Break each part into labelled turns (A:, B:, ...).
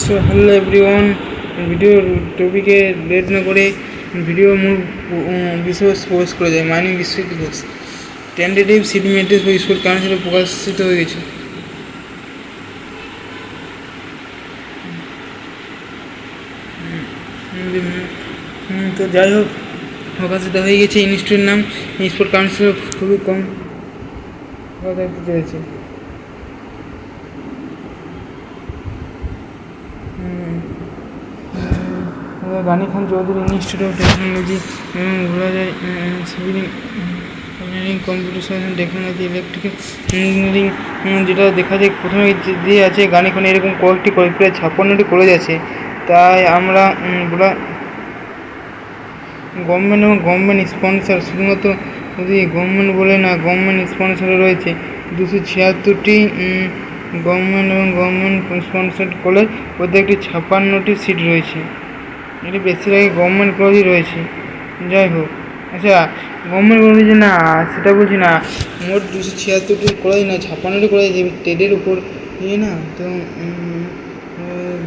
A: So hello everyone, ভিডিওর টপিকে late না করে ভিডিও মূল বিষয় প্রবেশ করে যায়। মাইনিং বিশ্ববিদ্যালয় টেন্টেটিভ সিট মেট্রিক্স বা স্কুল কাউন্সিলে প্রকাশিত হয়ে গেছে। তো যাই হোক, প্রকাশিত হয়ে গেছে। ইনস্টিটিউটের নাম স্পোর্ট কাউন্সিল খুবই কম কথা চলেছে। Ghani Khan Chowdhury institute of technology বলা যায় civil engineering, computer science, technology, electrical engineering. যেটা দেখা যায় প্রথমে দিয়ে আছে গানি খানে এরকম কয়েকটি কলেজ, প্রায় 56টি কলেজ আছে। তাই আমরা বলা গভর্নমেন্ট এবং গভর্নমেন্ট স্পন্সর, শুধুমাত্র যদি গভর্নমেন্ট বলে না, গভর্নমেন্ট স্পন্সরও রয়েছে 276টি গভর্নমেন্ট এবং গভর্নমেন্ট স্পন্সার্ড কলেজ, প্রত্যেকটি 56টি সিট রয়েছে। এটি বেশিরভাগই গভর্নমেন্ট কলেজই রয়েছে। যাই হোক, আচ্ছা গভর্নমেন্ট কলেজ না সেটা বলছি না, মোট 276টি কলেজ না 56টি কলেজ টেটের উপর ইয়ে না। তো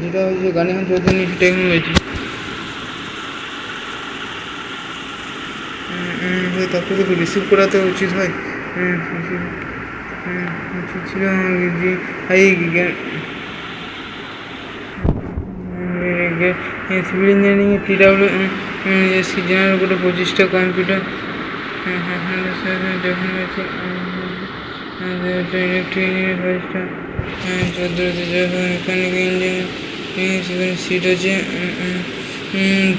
A: যেটা হচ্ছে গানি খান চৌধুরী টেকনোলজি, তারপরে দেখো রিসিভ করাতে উচিত হয়, উচিত ছিল যে সিভিল ইঞ্জিনিয়ারিংয়ে TWSC জেনারেল কোটা 25টা, কম্পিউটার টেকনোলজি, ইলেকট্রিক ইঞ্জিনিয়ারিং 5টা, 14টা, মেকানিক ইঞ্জিনিয়ারিং সিট আছে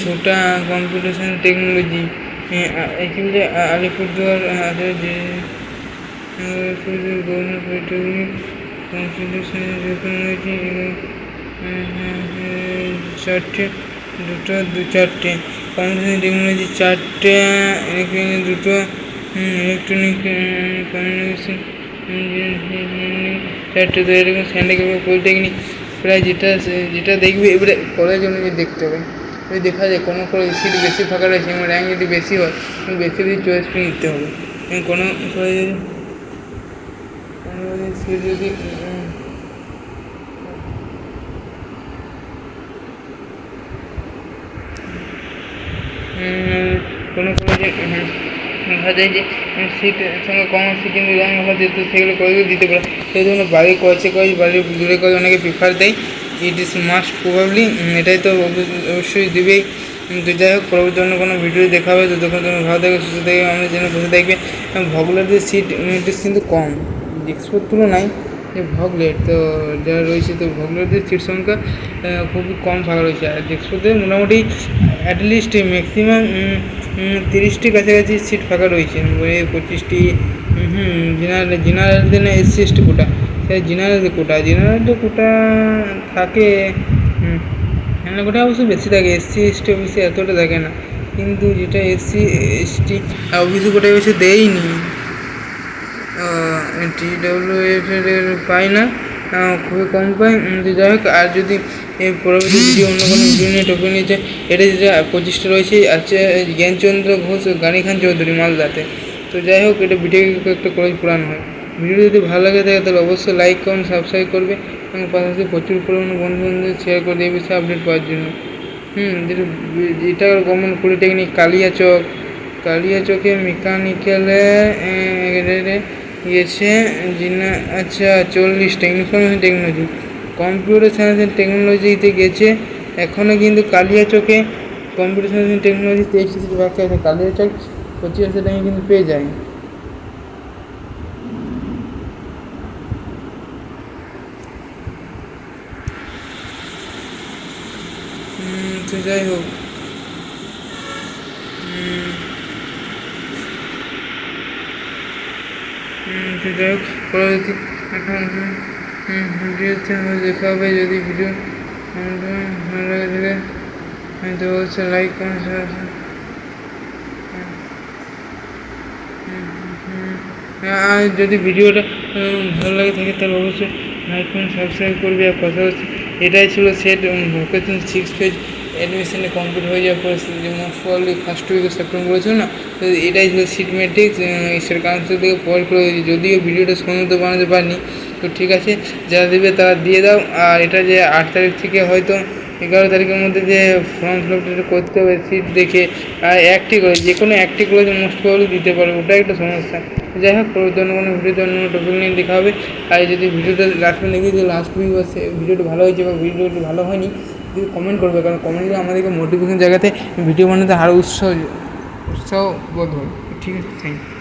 A: 2টা, কম্পিউটার সায়েন্স টেকনোলজি এগুলি Alipurduar government polytechnic, computer science technology 4টে, 4টে, কম্পিউটার টেকনোলজি 4টে, ইলেকট্রিক 2টো, ইলেকট্রনিক কমিউনিকেশন ইঞ্জিনিয়ারিং 4টে। তো এরকম স্যান্ডেল পলিটেকনিক প্রায় যেটা দেখবে এবারে কলেজ অনুযায়ী দেখতে হবে। যদি দেখা যায় কোনো কলেজ সিট বেশি ফাঁকা রয়েছে এবং র্যাঙ্ক যদি বেশি হয়, বেশি চয়েস করে নিতে হবে। কোনো কলেজে সিট যদি কোনো কলেজে দেখা যায় যে সিটের সঙ্গে কম আসছে কিন্তু র্যাঙ্ক ভালো দিত, সেগুলো কলেজে দিতে পারে। সেই জন্য বাড়ির কাছে কলেজ, বাড়ির দূরে কলেজ অনেকে প্রিফার দেয়। ইট ইজ মাস্ট প্রবাবলি, এটাই তো অবশ্যই দেবেই। কিন্তু যাই হোক, পরবর্তী অন্য কোনো ভিডিও দেখা হবে। তো তখন তুমি ভালো থাকবে, সুস্থ থাকবে, আমাদের জন্য বসে থাকবে। ভগলেটের সিট কিন্তু কম এক্সপোর তুলনায়, যে ভগলেট তো যারা রয়েছে, তো ভগলেটের সিট সংখ্যা খুবই কম ফাঁকা রয়েছে। আর এক্সপোতে মোটামুটি অ্যাটলিস্ট ম্যাক্সিমাম 30টি কাছাকাছি সিট ফাঁকা রয়েছে, 25টি জেনারেলদের না SC/ST কোটা, সেই জেনারেল কোটা থাকে, জেনারেল কোটা অবশ্য বেশি থাকে, SC/ST অবশ্যই এতটা থাকে না। কিন্তু যেটা SC/ST OBC কোটা অবশ্যই দেয়নি, TWF এর পায় না, খুবই কম পায়। যাই হোক, আর যদি পরবর্তী ভিডিও অন্য কোনো ভিডিও নিয়ে টপিক নিয়েছে, এটা যেটা 25টা রয়েছে আছে জ্ঞানচন্দ্র ঘোষ ও গানি খান চৌধুরী মালদাতে। তো যাই হোক, এটা ভিডিও একটা কলেজ পুরানো হয়। ভিডিও যদি ভালো লাগে থাকে তাহলে অবশ্যই লাইক করুন, সাবস্ক্রাইব করবে এবং পাশাপাশি প্রচুর পরিমাণে বন্ধুদের শেয়ার করে এই বিষয়ে আপডেট পাওয়ার জন্য। যেটা গভর্নমেন্ট পলিটেকনিক কালিয়াচকে মেকানিক্যালে গিয়েছে আচ্ছা 40টা, information technology, computer science and টেকনোলজিতে গেছে এখনও, কিন্তু কালিয়াচকে কম্পিউটার সায়েন্স অ্যান্ড টেকনোলজি 23টি সিট বাকি আছে। কালিয়াচক 25,000 টাকা কিন্তু পেয়ে যায়। তো যাই হোক, পরবর্তী এখন ভিডিওতে দেখা হবে। যদি ভিডিও ভালো লাগে থাকে তো অবশ্যই লাইক করুন, আর যদি ভিডিওটা ভালো লাগে থাকে তাহলে অবশ্যই লাইক করুন, সাবস্ক্রাইব করবে। আর পাশাপাশি এটাই ছিল সেট ভোকেশন 6 ফেজ অ্যাডমিশনে কমপ্লিট হয়ে যাওয়ার পর, মোস্ট প্রবাবলি ফার্স্ট উইকে সেপ্টেম্বর বলেছিল না, তো এটাই ছিল সিট ম্যাট্রিক্স স্টেট কাউন্সিল থেকে প্রোভাইড করে হয়েছে। যদিও ভিডিওটা সময় মতো বানাতে পারিনি, তো ঠিক আছে, যারা দেবে তারা দিয়ে দাও। আর এটা যে 8 তারিখ থেকে হয়তো 11 তারিখের মধ্যে যে ফর্ম ফিল আপটা করতে হবে সিট দেখে, একটি করে যে কোনো একটি করে মোস্ট প্রবলি দিতে পারবে, ওটা একটা সমস্যা। যাই হোক, জন্য কোনো ভিডিওতে অন্য টপিক নিয়ে দেখা হবে। আর যদি ভিডিওটা লাস্টে দেখি যে লাস্ট ভিউ আছে ভিডিওটা ভালো হয়েছে বা ভিডিওটি ভালো হয়নি, যদি কমেন্ট করবে, কারণ কমেন্টগুলো আমাদেরকে মোটিভেশন জায়গাতে ভিডিও বানাতে আরও উৎসাহ বোধ হয়। ঠিক আছে, থ্যাংক ইউ।